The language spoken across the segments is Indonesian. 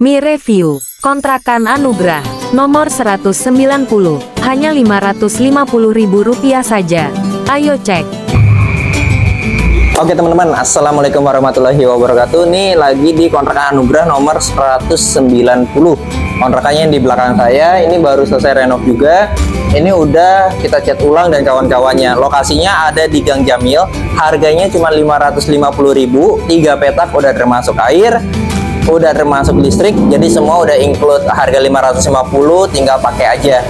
Mi Review, kontrakan Anugrah, nomor 190, hanya Rp550.000 saja. Ayo cek. Oke teman-teman, assalamualaikum warahmatullahi wabarakatuh. Nih lagi di kontrakan Anugrah nomor 190. Kontrakannya yang di belakang saya, ini baru selesai renov juga. Ini udah kita cat ulang dan kawan-kawannya. Lokasinya ada di Gang Jamil. Harganya cuma Rp550.000. 3 petak udah termasuk air, udah termasuk listrik, jadi semua udah include harga 550, tinggal pakai aja.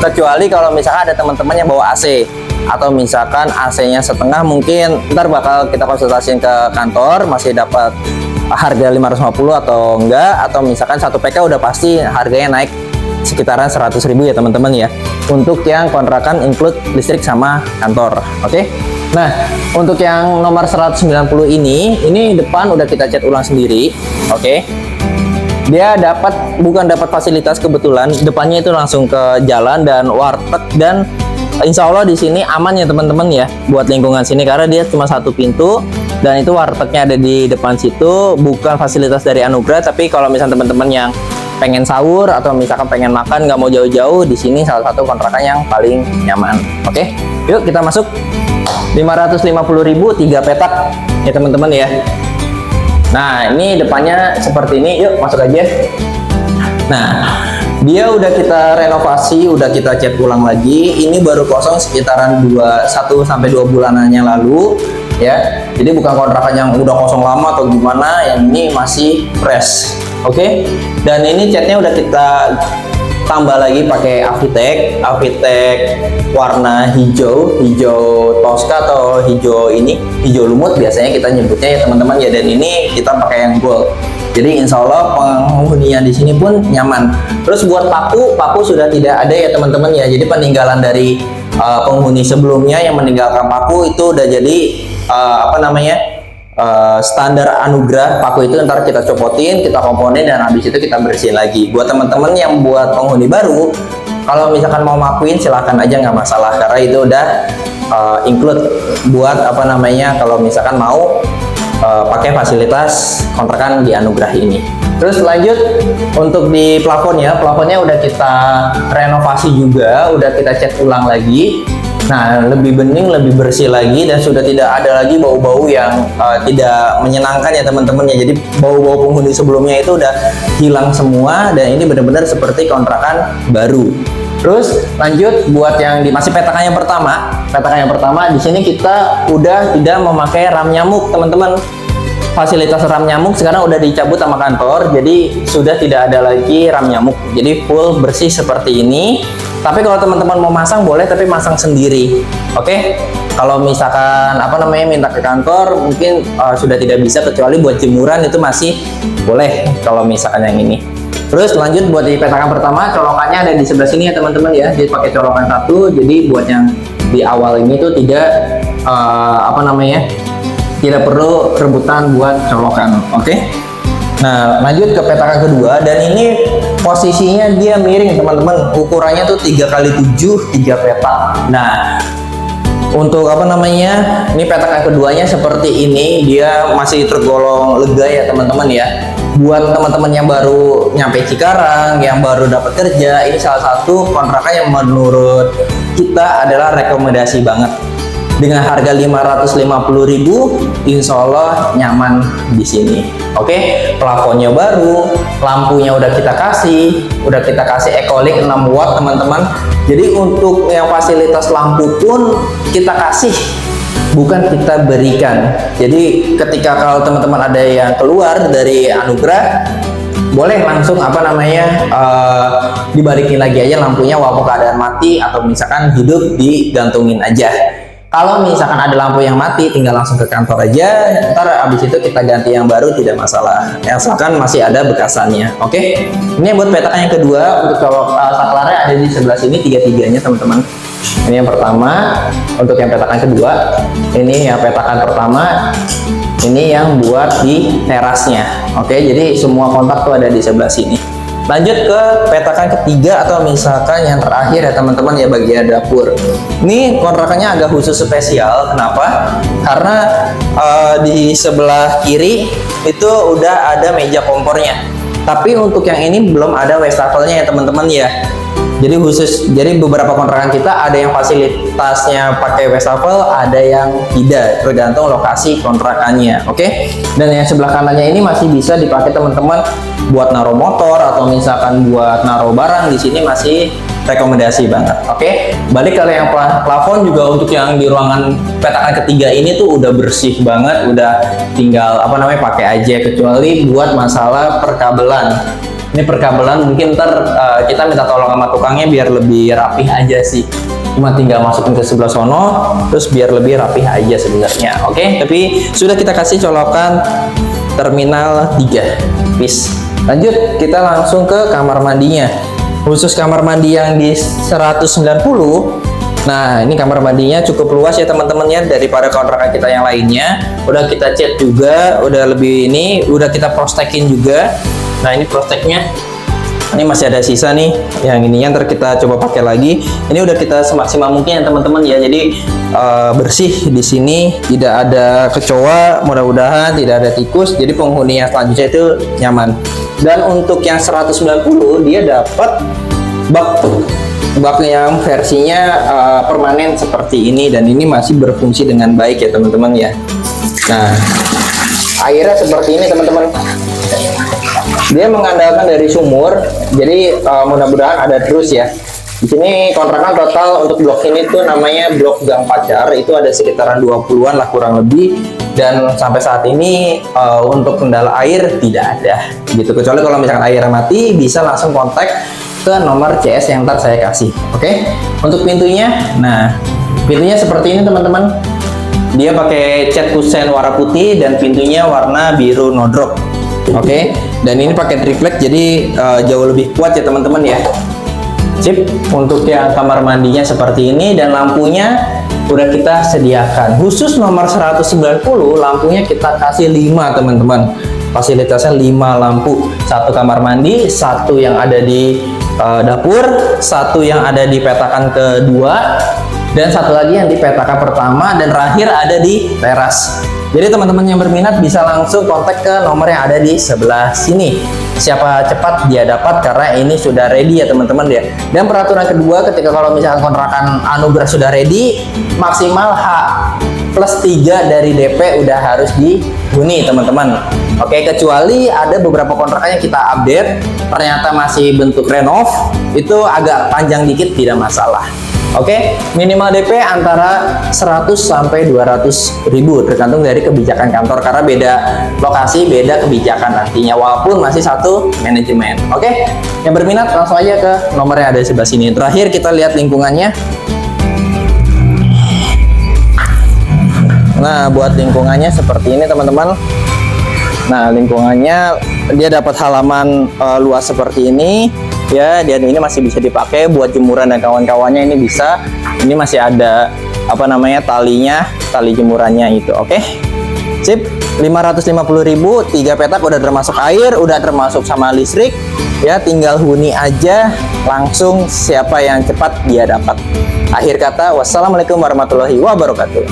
Kecuali kalau misalkan ada teman-teman yang bawa AC, atau misalkan AC-nya setengah, mungkin ntar bakal kita konsultasiin ke kantor, masih dapat harga 550 atau enggak, atau misalkan 1 PK udah pasti harganya naik sekitaran 100.000 ya teman-teman ya, untuk yang kontrakan include listrik sama kantor. Oke. Nah, untuk yang nomor 190 ini depan udah kita cat ulang sendiri. Oke. Dia bukan dapat fasilitas, kebetulan depannya itu langsung ke jalan dan warteg, dan insya Allah di sini aman ya teman-teman ya buat lingkungan sini, karena dia cuma 1 pintu dan itu wartegnya ada di depan situ. Bukan fasilitas dari Anugrah, tapi kalau misalnya teman-teman yang pengen sahur atau misalkan pengen makan nggak mau jauh-jauh, di sini salah satu kontrakan yang paling nyaman. Oke, yuk kita masuk. 550.000, 3 petak ya teman-teman ya. Nah, ini depannya seperti ini, yuk masuk aja. Nah, dia udah kita renovasi, udah kita cat ulang lagi. Ini baru kosong sekitaran 1-2 bulanannya lalu ya. Jadi bukan kontrakan yang udah kosong lama atau gimana, yang ini masih fresh. Oke. Dan ini catnya udah kita tambah lagi pakai Avitek warna hijau toska atau hijau lumut biasanya kita nyebutnya ya teman-teman ya. Dan ini kita pakai yang gold. Jadi insya Allah penghuninya di sini pun nyaman. Terus buat paku sudah tidak ada ya teman-teman ya. Jadi peninggalan dari penghuni sebelumnya yang meninggalkan paku itu udah jadi standar Anugrah. Paku itu ntar kita copotin, kita komponen, dan habis itu kita bersihin lagi. Buat teman-teman yang buat penghuni baru, kalau misalkan mau makuin silahkan aja, nggak masalah, karena itu udah include buat kalau misalkan mau pakai fasilitas kontrakan di Anugrah ini. Terus lanjut untuk di plafonnya udah kita renovasi juga, udah kita cat ulang lagi. Nah, lebih bening, lebih bersih lagi, dan sudah tidak ada lagi bau-bau yang tidak menyenangkan ya teman-teman ya. Jadi bau-bau penghuni sebelumnya itu udah hilang semua, dan ini benar-benar seperti kontrakan baru. Terus lanjut buat yang masih petakan yang pertama di sini kita udah tidak memakai ram nyamuk teman-teman. Fasilitas ram nyamuk sekarang udah dicabut sama kantor, jadi sudah tidak ada lagi ram nyamuk. Jadi full bersih seperti ini. Tapi kalau teman-teman mau masang boleh, tapi masang sendiri. Oke. Kalau misalkan minta ke kantor mungkin sudah tidak bisa, kecuali buat jemuran itu masih boleh kalau misalkan yang ini. Terus lanjut buat di petakan pertama, colokannya ada di sebelah sini ya teman-teman ya. Dia pakai colokan 1, jadi buat yang di awal ini tuh tidak tidak perlu rebutan buat colokan. Oke. Nah, lanjut ke petakan kedua, dan ini posisinya dia miring teman-teman. Ukurannya tuh 3x7, 3 petak. Nah, untuk ini petakan keduanya seperti ini, dia masih tergolong lega ya teman-teman ya. Buat teman-teman yang baru nyampe Cikarang, yang baru dapat kerja, ini salah satu kontrakan yang menurut kita adalah rekomendasi banget. Dengan harga 550.000, insya Allah nyaman di sini. Oke, plafonnya baru, lampunya udah kita kasih ekolik 6 watt teman-teman. Jadi untuk yang fasilitas lampu pun kita kasih, bukan kita berikan. Jadi ketika kalau teman-teman ada yang keluar dari Anugrah, boleh langsung dibalikin lagi aja lampunya walaupun keadaan mati, atau misalkan hidup digantungin aja. Kalau misalkan ada lampu yang mati, tinggal langsung ke kantor aja, ntar abis itu kita ganti yang baru, tidak masalah, asalkan masih ada bekasannya. Oke. Ini buat petakan yang kedua. Untuk saklarnya ada di sebelah sini, 3-3-nya teman-teman. Ini yang pertama. Untuk yang petakan kedua, ini yang petakan pertama, ini yang buat di terasnya. Oke, jadi semua kontak tuh ada di sebelah sini. Lanjut ke petakan ketiga, atau misalkan yang terakhir ya teman-teman ya, bagian dapur. Ini kontrakannya agak khusus spesial. Kenapa? Karena di sebelah kiri itu udah ada meja kompornya. Tapi untuk yang ini belum ada wastafelnya ya teman-teman ya. Jadi beberapa kontrakan kita ada yang fasilitasnya pakai wastafel, ada yang tidak, tergantung lokasi kontrakannya. Oke. Dan yang sebelah kanannya ini masih bisa dipakai teman-teman buat naruh motor atau misalkan buat naruh barang di sini, masih rekomendasi banget. Oke. Balik ke yang plafon juga, untuk yang di ruangan petakan ketiga ini tuh udah bersih banget, udah tinggal pakai aja, kecuali buat masalah perkabelan. Ini perkabelan mungkin ntar kita minta tolong sama tukangnya biar lebih rapih aja sih. Cuma tinggal masukin ke sebelah sono, terus biar lebih rapih aja sebenarnya. Oke, tapi sudah kita kasih colokan terminal 3 piece. Lanjut, kita langsung ke kamar mandinya. Khusus kamar mandi yang di 190. Nah, ini kamar mandinya cukup luas ya teman-teman ya, daripada kontrakan kita yang lainnya. Udah kita cat juga, udah kita prostekin juga. Nah, ini prosteknya, ini masih ada sisa nih, yang ininya ntar kita coba pakai lagi. Ini udah kita semaksimal mungkin ya teman-teman ya, jadi bersih di sini, tidak ada kecoa, mudah-mudahan tidak ada tikus, jadi penghuni yang selanjutnya itu nyaman. Dan untuk yang 190 dia dapat bak yang versinya permanen seperti ini, dan ini masih berfungsi dengan baik ya teman-teman ya. Nah, airnya seperti ini teman-teman. Dia mengandalkan dari sumur, jadi mudah-mudahan ada terus ya. Di sini kontrakan total untuk blok ini tuh namanya blok Gang Pacar, itu ada sekitaran 20-an lah kurang lebih. Dan sampai saat ini untuk kendala air tidak ada gitu, kecuali kalau misalkan airnya mati bisa langsung kontak ke nomor CS yang ntar saya kasih. Oke. Untuk pintunya, nah pintunya seperti ini teman-teman. Dia pakai cat kusen warna putih dan pintunya warna biru no drop. Oke, dan ini pakai triplek, jadi jauh lebih kuat ya teman-teman ya. Sip. Untuk yang kamar mandinya seperti ini, dan lampunya udah kita sediakan. Khusus nomor 190 lampunya kita kasih 5 teman-teman. Fasilitasnya 5 lampu, 1 kamar mandi, 1 yang ada di dapur, 1 yang ada di petakan kedua, dan 1 lagi yang di petakan pertama, dan terakhir ada di teras. Jadi teman-teman yang berminat bisa langsung kontak ke nomor yang ada di sebelah sini. Siapa cepat dia dapat, karena ini sudah ready ya teman-teman ya. Dan peraturan kedua, ketika kalau misalkan kontrakan Anugrah sudah ready, maksimal H+3 dari DP udah harus dihuni teman-teman. Oke, kecuali ada beberapa kontrakan yang kita update ternyata masih bentuk renov, itu agak panjang dikit tidak masalah. Oke, minimal DP antara 100 sampai 200 ribu tergantung dari kebijakan kantor, karena beda lokasi beda kebijakan nantinya, walaupun masih satu manajemen. Oke, yang berminat langsung aja ke nomor yang ada di sebelah sini. Terakhir kita lihat lingkungannya. Nah, buat lingkungannya seperti ini teman-teman. Nah, lingkungannya dia dapat halaman luas seperti ini ya, dan ini masih bisa dipakai buat jemuran dan kawan-kawannya. Ini bisa, ini masih ada talinya, tali jemurannya itu. Oke, sip. 550.000, 3 petak udah termasuk air, udah termasuk sama listrik ya, tinggal huni aja langsung, siapa yang cepat dia dapat. Akhir kata, wassalamualaikum warahmatullahi wabarakatuh.